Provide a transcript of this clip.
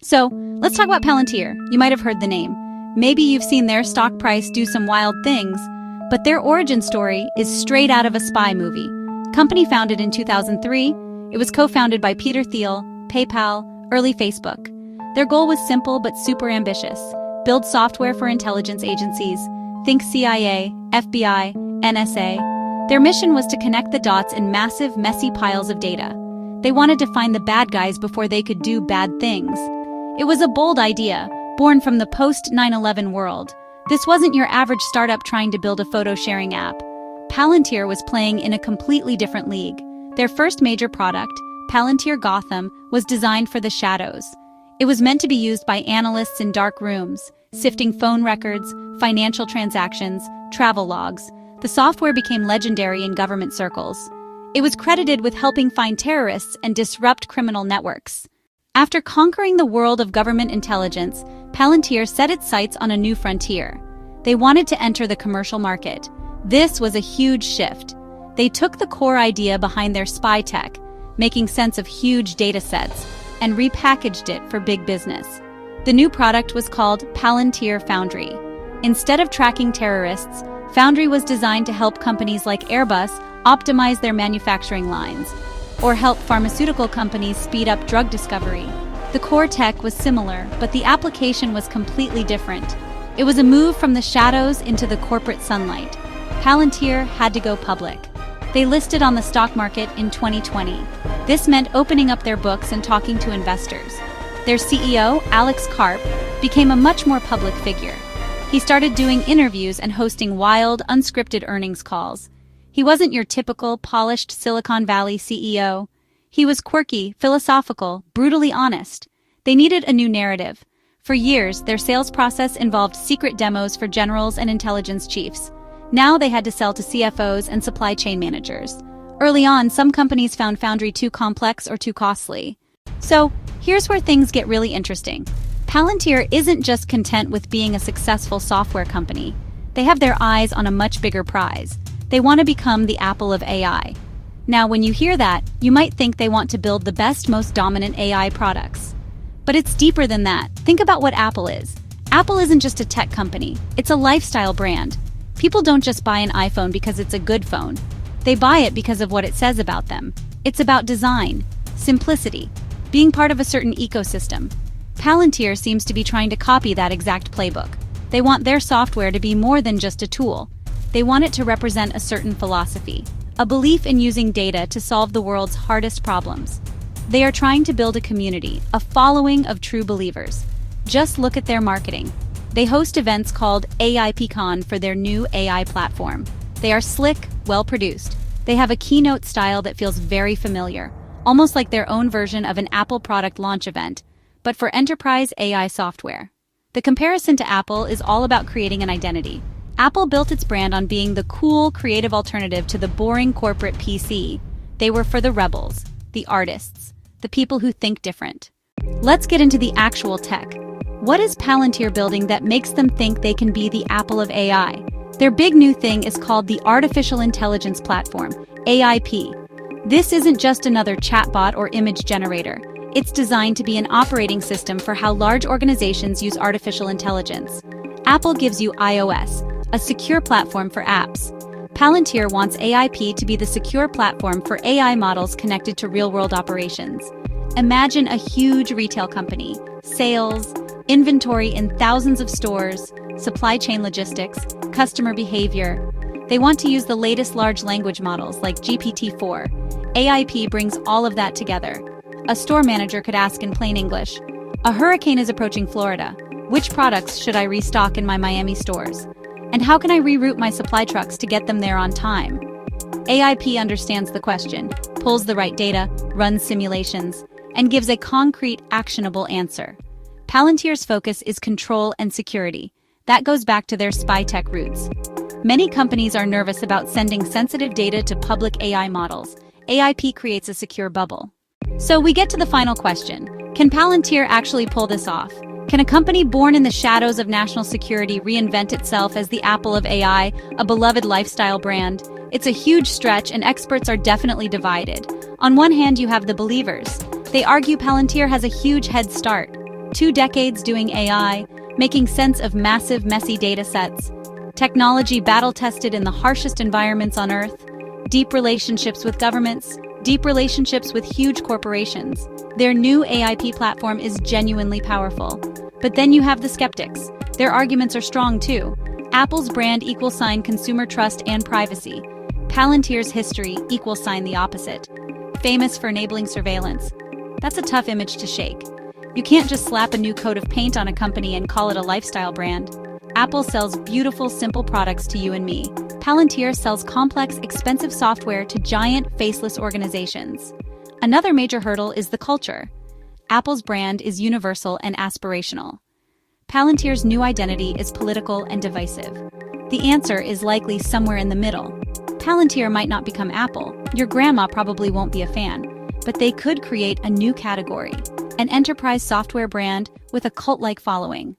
So, let's talk about Palantir. You might have heard the name. Maybe you've seen their stock price do some wild things, but their origin story is straight out of a spy movie. Company founded in 2003, it was co-founded by Peter Thiel, PayPal, early Facebook. Their goal was simple but super ambitious. Build software for intelligence agencies, think CIA, FBI, NSA. Their mission was to connect the dots in massive, messy piles of data. They wanted to find the bad guys before they could do bad things. It was a bold idea, born from the post-9/11 world. This wasn't your average startup trying to build a photo-sharing app. Palantir was playing in a completely different league. Their first major product, Palantir Gotham, was designed for the shadows. It was meant to be used by analysts in dark rooms, sifting phone records, financial transactions, travel logs. The software became legendary in government circles. It was credited with helping find terrorists and disrupt criminal networks. After conquering the world of government intelligence, Palantir set its sights on a new frontier. They wanted to enter the commercial market. This was a huge shift. They took the core idea behind their spy tech, making sense of huge data sets, and repackaged it for big business. The new product was called Palantir Foundry. Instead of tracking terrorists, Foundry was designed to help companies like Airbus optimize their manufacturing lines, or help pharmaceutical companies speed up drug discovery. The core tech was similar, but the application was completely different. It was a move from the shadows into the corporate sunlight. Palantir had to go public. They listed on the stock market in 2020. This meant opening up their books and talking to investors. Their CEO, Alex Karp, became a much more public figure. He started doing interviews and hosting wild, unscripted earnings calls. He wasn't your typical, polished Silicon Valley CEO. He was quirky, philosophical, brutally honest. They needed a new narrative. For years, their sales process involved secret demos for generals and intelligence chiefs. Now they had to sell to CFOs and supply chain managers. Early on, some companies found Foundry too complex or too costly. So, here's where things get really interesting. Palantir isn't just content with being a successful software company. They have their eyes on a much bigger prize. They want to become the Apple of AI. Now, when you hear that, you might think they want to build the best, most dominant AI products. But it's deeper than that. Think about what Apple is. Apple isn't just a tech company. It's a lifestyle brand. People don't just buy an iPhone because it's a good phone. They buy it because of what it says about them. It's about design, simplicity, being part of a certain ecosystem. Palantir seems to be trying to copy that exact playbook. They want their software to be more than just a tool. They want it to represent a certain philosophy, a belief in using data to solve the world's hardest problems. They are trying to build a community, a following of true believers. Just look at their marketing. They host events called AIPCon for their new AI platform. They are slick, well-produced. They have a keynote style that feels very familiar, almost like their own version of an Apple product launch event, but for enterprise AI software. The comparison to Apple is all about creating an identity. Apple built its brand on being the cool, creative alternative to the boring corporate PC. They were for the rebels, the artists, the people who think different. Let's get into the actual tech. What is Palantir building that makes them think they can be the Apple of AI? Their big new thing is called the Artificial Intelligence Platform, AIP. This isn't just another chatbot or image generator. It's designed to be an operating system for how large organizations use artificial intelligence. Apple gives you iOS, a secure platform for apps. Palantir wants AIP to be the secure platform for AI models connected to real-world operations. Imagine a huge retail company, sales, inventory in thousands of stores, supply chain logistics, customer behavior. They want to use the latest large language models like GPT-4. AIP brings all of that together. A store manager could ask in plain English, "A hurricane is approaching Florida. Which products should I restock in my Miami stores? And how can I reroute my supply trucks to get them there on time?" AIP understands the question, pulls the right data, runs simulations, and gives a concrete, actionable answer. Palantir's focus is control and security. That goes back to their spy tech roots. Many companies are nervous about sending sensitive data to public AI models. AIP creates a secure bubble. So we get to the final question. Can Palantir actually pull this off? Can a company born in the shadows of national security reinvent itself as the Apple of AI, a beloved lifestyle brand? It's a huge stretch, and experts are definitely divided. On one hand, you have the believers. They argue Palantir has a huge head start. 2 decades doing AI, making sense of massive, messy data sets. Technology battle-tested in the harshest environments on Earth. Deep relationships with governments. Deep relationships with huge corporations. Their new AIP platform is genuinely powerful. But then you have the skeptics. Their arguments are strong too. Apple's brand = consumer trust and privacy. Palantir's history = the opposite. Famous for enabling surveillance. That's a tough image to shake. You can't just slap a new coat of paint on a company and call it a lifestyle brand. Apple sells beautiful, simple products to you and me. Palantir sells complex, expensive software to giant, faceless organizations. Another major hurdle is the culture. Apple's brand is universal and aspirational. Palantir's new identity is political and divisive. The answer is likely somewhere in the middle. Palantir might not become Apple. Your grandma probably won't be a fan. But they could create a new category, an enterprise software brand with a cult-like following.